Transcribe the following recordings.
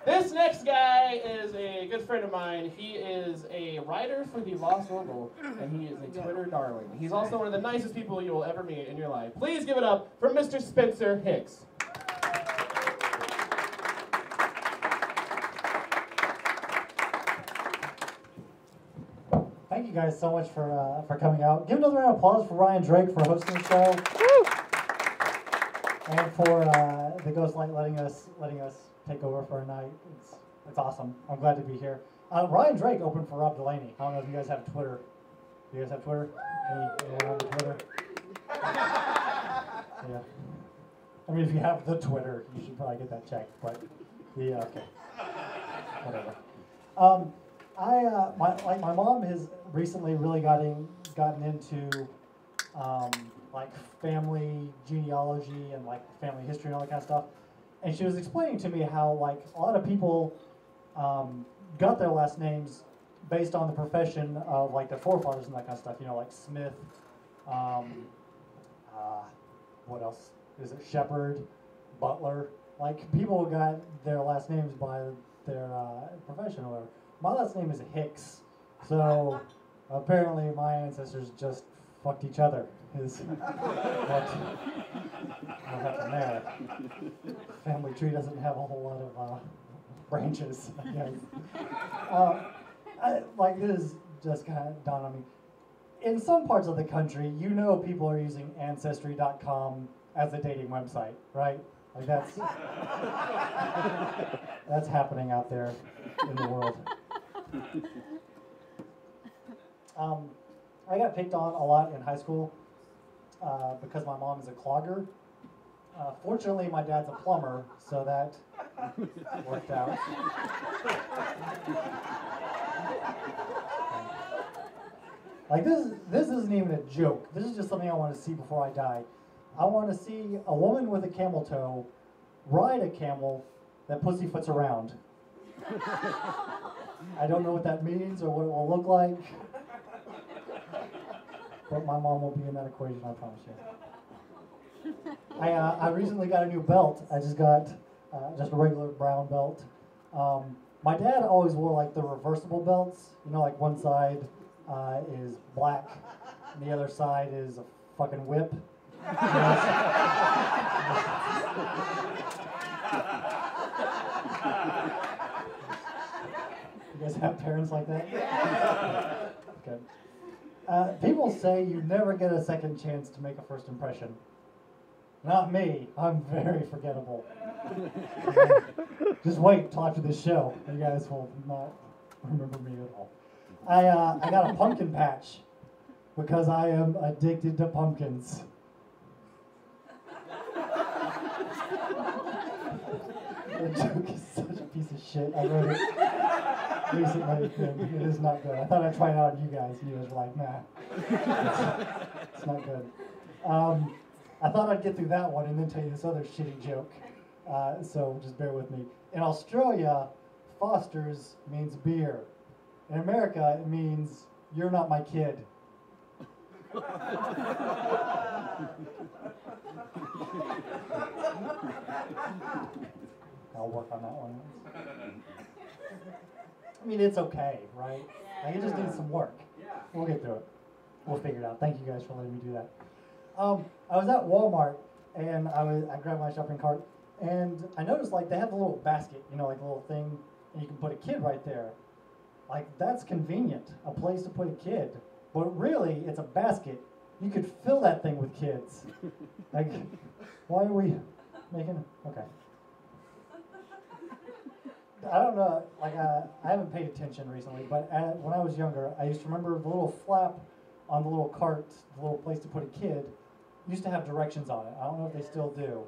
This next guy is a good friend of mine. He is a writer for the Lost Orville, and he is a Twitter darling. He's also one of the nicest people you will ever meet in your life. Please give it up for Mr. Spencer Hicks. Thank you guys so much for coming out. Give another round of applause for Ryan Drake for hosting the show. Woo! And for the Ghostlight letting us take over for a night. It's awesome. I'm glad to be here. Ryan Drake opened for Rob Delaney. I don't know if you guys have Twitter. Do you guys have Twitter? Anyone on the Twitter? Yeah. I mean, if you have the Twitter, you should probably get that checked. But yeah, okay. Whatever. My mom has recently really gotten into like family genealogy and like family history and all that kind of stuff. And she was explaining to me how like a lot of people got their last names based on the profession of like their forefathers and that kind of stuff. You know, like Smith. What else is it? Shepherd, Butler. Like people got their last names by their profession or whatever. My last name is Hicks, so apparently my ancestors just fucked each other. Is what happened there. Family tree doesn't have a whole lot of branches, I guess. Like this is just kind of dawned on me. In some parts of the country, you know people are using Ancestry.com as a dating website, right? Like that's happening out there in the world. I got picked on a lot in high school because my mom is a clogger. Fortunately, my dad's a plumber, so that worked out. Like this isn't even a joke. This is just something I want to see before I die. I want to see a woman with a camel toe ride a camel that pussyfoots around. I don't know what that means or what it will look like, but my mom won't be in that equation, I promise you. I recently got a new belt. I just got just a regular brown belt. My dad always wore like the reversible belts. You know, like one side is black, and the other side is a fucking whip. You guys have parents like that? Good. People say you never get a second chance to make a first impression. Not me. I'm very forgettable. Just wait till after this show. You guys will not remember me at all. I got a pumpkin patch because I am addicted to pumpkins. The joke is such a piece of shit. I wrote it recently. It is not good. I thought I'd try it out on you guys. You guys were like, nah. It's not good. I thought I'd get through that one and then tell you this other shitty joke. So just bear with me. In Australia, Foster's means beer. In America, it means you're not my kid. I'll work on that one. I mean, it's okay, right? Like, it just needs some work. We'll get through it. We'll figure it out. Thank you guys for letting me do that. I was at Walmart, and I grabbed my shopping cart, and I noticed, like, they have a little basket, you know, like a little thing, and you can put a kid right there. Like, that's convenient, a place to put a kid. But really, it's a basket. You could fill that thing with kids. Like, why are we making... Okay. I don't know, like, I haven't paid attention recently, but when I was younger, I used to remember the little flap on the little cart, the little place to put a kid, used to have directions on it. I don't know if they still do.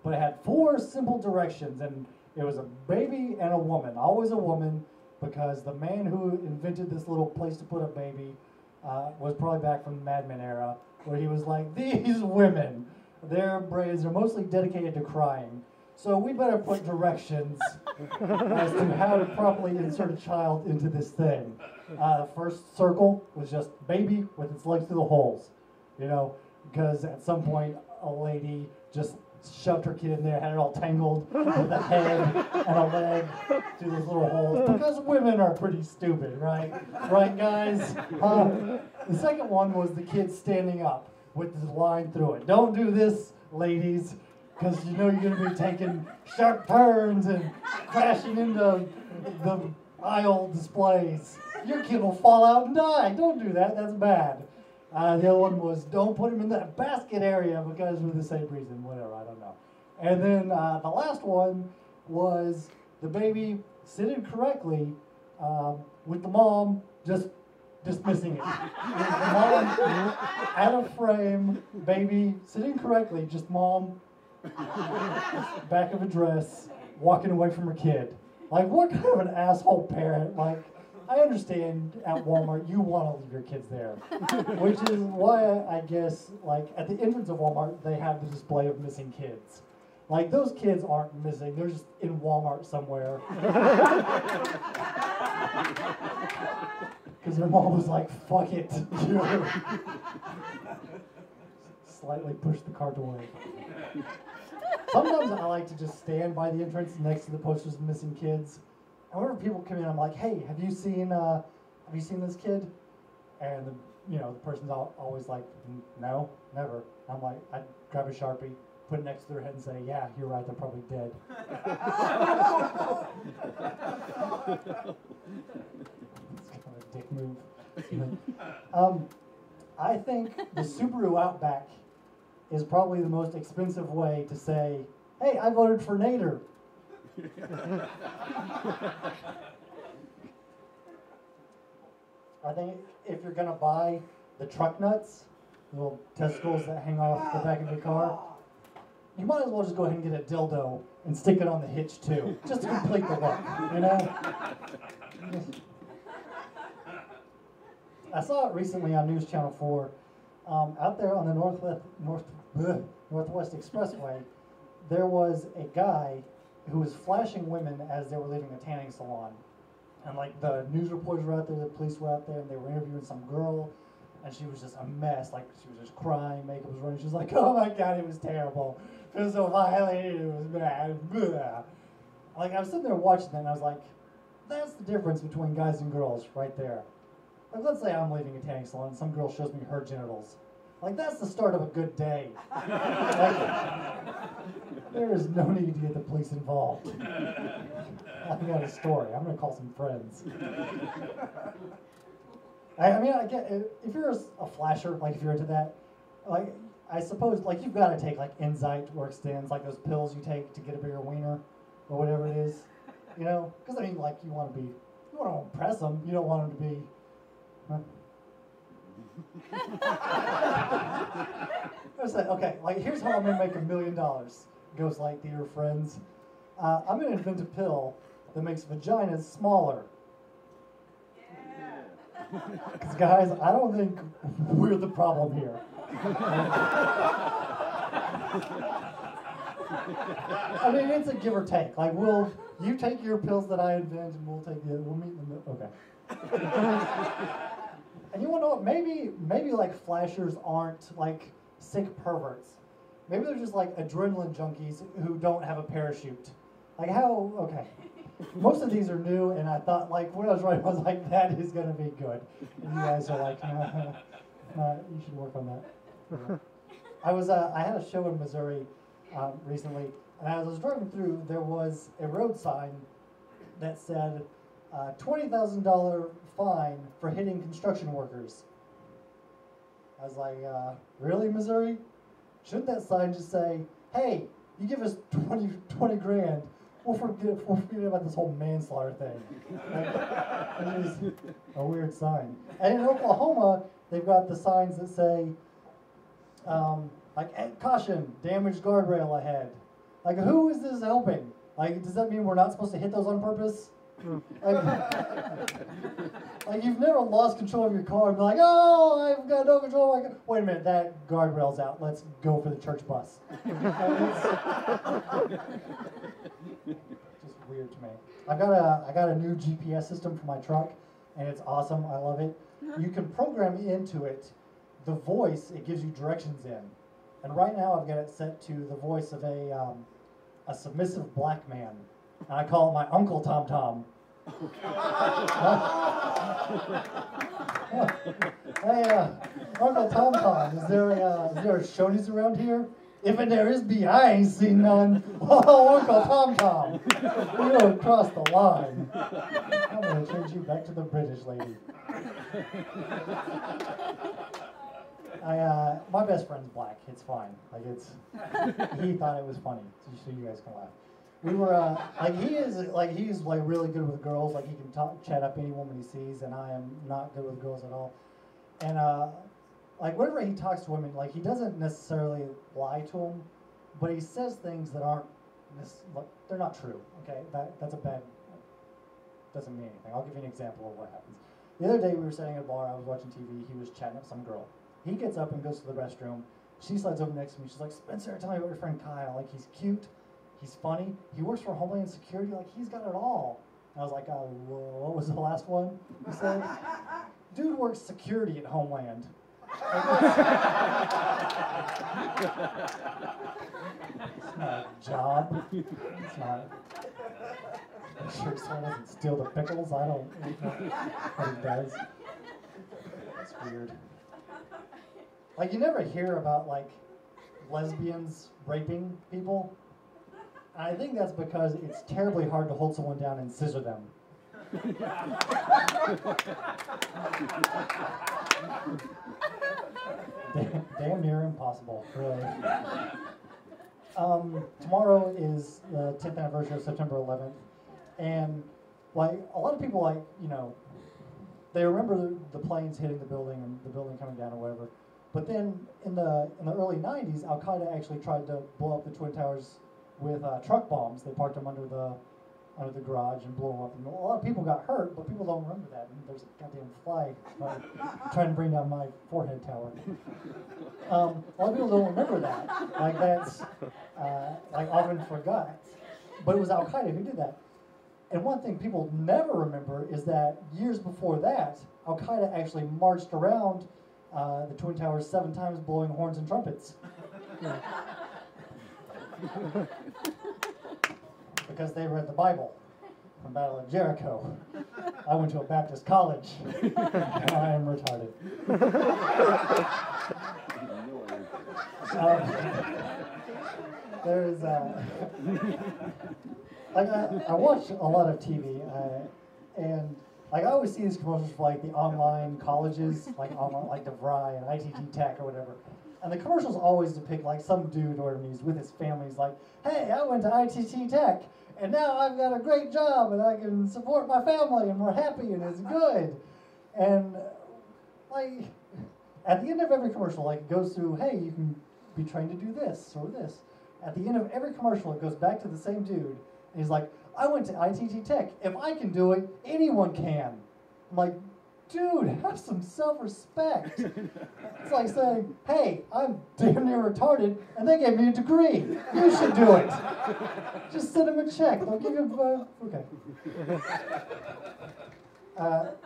But it had 4 simple directions, and it was a baby and a woman. Always a woman, because the man who invented this little place to put a baby was probably back from the Mad Men era, where he was like, these women, their brains are mostly dedicated to crying. So we better put directions as to how to properly insert a child into this thing. First circle was just baby with its legs through the holes, you know, because at some point a lady just shoved her kid in there, had it all tangled with a head and a leg through those little holes. Because women are pretty stupid, right? Right, guys? The second one was the kid standing up with the line through it. Don't do this, ladies, because you know you're going to be taking sharp turns and crashing into the aisle displays. Your kid will fall out and die. Don't do that. That's bad. The other one was don't put him in that basket area because for the same reason, whatever, I don't know. And then the last one was the baby sitting correctly with the mom just dismissing it. The mom out of frame, baby sitting correctly, just mom back of a dress, walking away from her kid. Like, what kind of an asshole parent? Like, I understand at Walmart you want to leave your kids there, which is why I guess, like, at the entrance of Walmart, they have the display of missing kids. Like, those kids aren't missing, they're just in Walmart somewhere. Because their mom was like, fuck it. Slightly push the cart away. Sometimes I like to just stand by the entrance next to the posters of missing kids. And whenever people come in, I'm like, hey, have you seen this kid? And the person's always like, no, never. I'm like, I'd grab a Sharpie, put it next to their head and say, yeah, you're right, they're probably dead. It's kind of a dick move. I think the Subaru Outback is probably the most expensive way to say, hey, I voted for Nader. I think if you're going to buy the truck nuts, little testicles that hang off the back of your car, you might as well just go ahead and get a dildo and stick it on the hitch too, just to complete the look, you know? I saw it recently on News Channel 4. Out there on the Northwest Expressway, there was a guy who was flashing women as they were leaving a tanning salon. And like the news reporters were out there, the police were out there, and they were interviewing some girl, and she was just a mess. Like, she was just crying, makeup was running. She was like, oh my God, it was terrible. It was so violated, it was bad. Blah. Like, I was sitting there watching that, and I was like, that's the difference between guys and girls right there. Like, let's say I'm leaving a tanning salon, and some girl shows me her genitals. Like, that's the start of a good day. Like, there is no need to get the police involved. I've got a story. I'm going to call some friends. I mean, I get if you're a flasher, like if you're into that, like I suppose like you've got to take like Insight or Extends, like those pills you take to get a bigger wiener or whatever it is, you know? Because I mean, like you want to impress them. You don't want them to be. I was like, okay, like here's how I'm gonna make $1 million. Ghostlight Theater friends. I'm gonna invent a pill that makes vaginas smaller. Because guys, I don't think we're the problem here. I mean, it's a give or take. Like, you take your pills that I invent, and we'll meet in the middle. Okay. And you want to know what? Maybe like flashers aren't like sick perverts. Maybe they're just like adrenaline junkies who don't have a parachute. Like how? Okay. Most of these are new, and I thought like when I was writing, I was like, that is gonna be good. And you guys are like, you should work on that. Yeah. I had a show in Missouri recently, and as I was driving through, there was a road sign that said $20,000 fine for hitting construction workers. I was like, really, Missouri? Shouldn't that sign just say, hey, you give us 20 grand, we'll forget about this whole manslaughter thing. Like, it is a weird sign. And in Oklahoma, they've got the signs that say, like, caution, damaged guardrail ahead. Like, who is this helping? Like, does that mean we're not supposed to hit those on purpose? Like you've never lost control of your car and be like, oh, I've got no control of my car. Wait a minute, that guardrail's out. Let's go for the church bus. Just weird to me. I got a new GPS system for my truck, and it's awesome. I love it. You can program into it the voice it gives you directions in. And right now I've got it set to the voice of a submissive black man. And I call it my Uncle Tom Tom. Hey, Uncle Tom Tom, is there a Shoney's around here? If there is be, I ain't seen none. Oh, Uncle Tom Tom, you don't cross the line. I'm gonna change you back to the British lady. My best friend's black. It's fine. Like he thought it was funny, so you guys can laugh. We were he's really good with girls. Like he can chat up any woman he sees, and I am not good with girls at all. And whenever he talks to women, like he doesn't necessarily lie to them, but he says things that aren't they're not true. Okay, that's a bad. Doesn't mean anything. I'll give you an example of what happens. The other day we were sitting at a bar. I was watching TV. He was chatting up some girl. He gets up and goes to the restroom. She slides over next to me. She's like, Spencer, tell me about your friend Kyle. Like, he's cute. He's funny. He works for Homeland Security. Like, he's got it all. And I was like, what was the last one? He said, dude works security at Homeland. It's not a job. It's not. I'm sure someone doesn't steal the pickles. I don't know what he does. That's weird. Like, you never hear about, like, lesbians raping people. And I think that's because it's terribly hard to hold someone down and scissor them. Damn near impossible, really. Tomorrow is the 10th anniversary of September 11th. And, like, a lot of people, like, you know, they remember the planes hitting the building and the building coming down or whatever. But then in the early 90s, Al-Qaeda actually tried to blow up the Twin Towers with truck bombs. They parked them under the garage and blew them up. And a lot of people got hurt, but people don't remember that. And there's a goddamn flag trying to bring down my forehead tower. A lot of people don't remember that. Like that's often forgot. But it was Al-Qaeda who did that. And one thing people never remember is that years before that, Al-Qaeda actually marched around the Twin Towers 7 times blowing horns and trumpets. Because they read the Bible from Battle of Jericho. I went to a Baptist college. And I am retarded. I watch a lot of TV, and like I always see these commercials for like the online colleges, like DeVry and ITT Tech or whatever. And the commercials always depict like some dude or he's with his family. He's like, hey, I went to ITT Tech, and now I've got a great job, and I can support my family, and we're happy, and it's good. And like at the end of every commercial, like it goes through, hey, you can be trained to do this or this. At the end of every commercial, it goes back to the same dude, and he's like, I went to ITT Tech. If I can do it, anyone can. I'm like, dude, have some self-respect. It's like saying, hey, I'm damn near retarded, and they gave me a degree. You should do it. Just send them a check. They'll give you okay.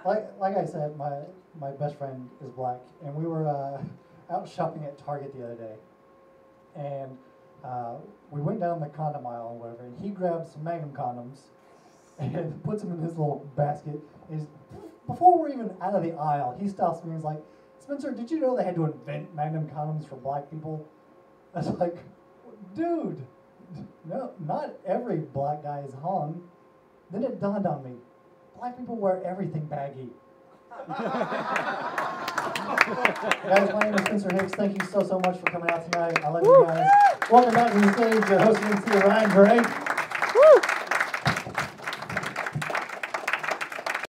Like I said, my best friend is black, and we were out shopping at Target the other day, and we went down the condom aisle or whatever, and he grabbed some Magnum condoms and puts them in his little basket. Before we're even out of the aisle, he stops me and he's like, Spencer, did you know they had to invent Magnum condoms for black people? I was like, dude, no, not every black guy is hung. Then it dawned on me, black people wear everything baggy. Guys, my name is Spencer Hicks. Thank you so much for coming out tonight. I love you guys. Welcome back to the stage, your host and MC, Ryan Gray.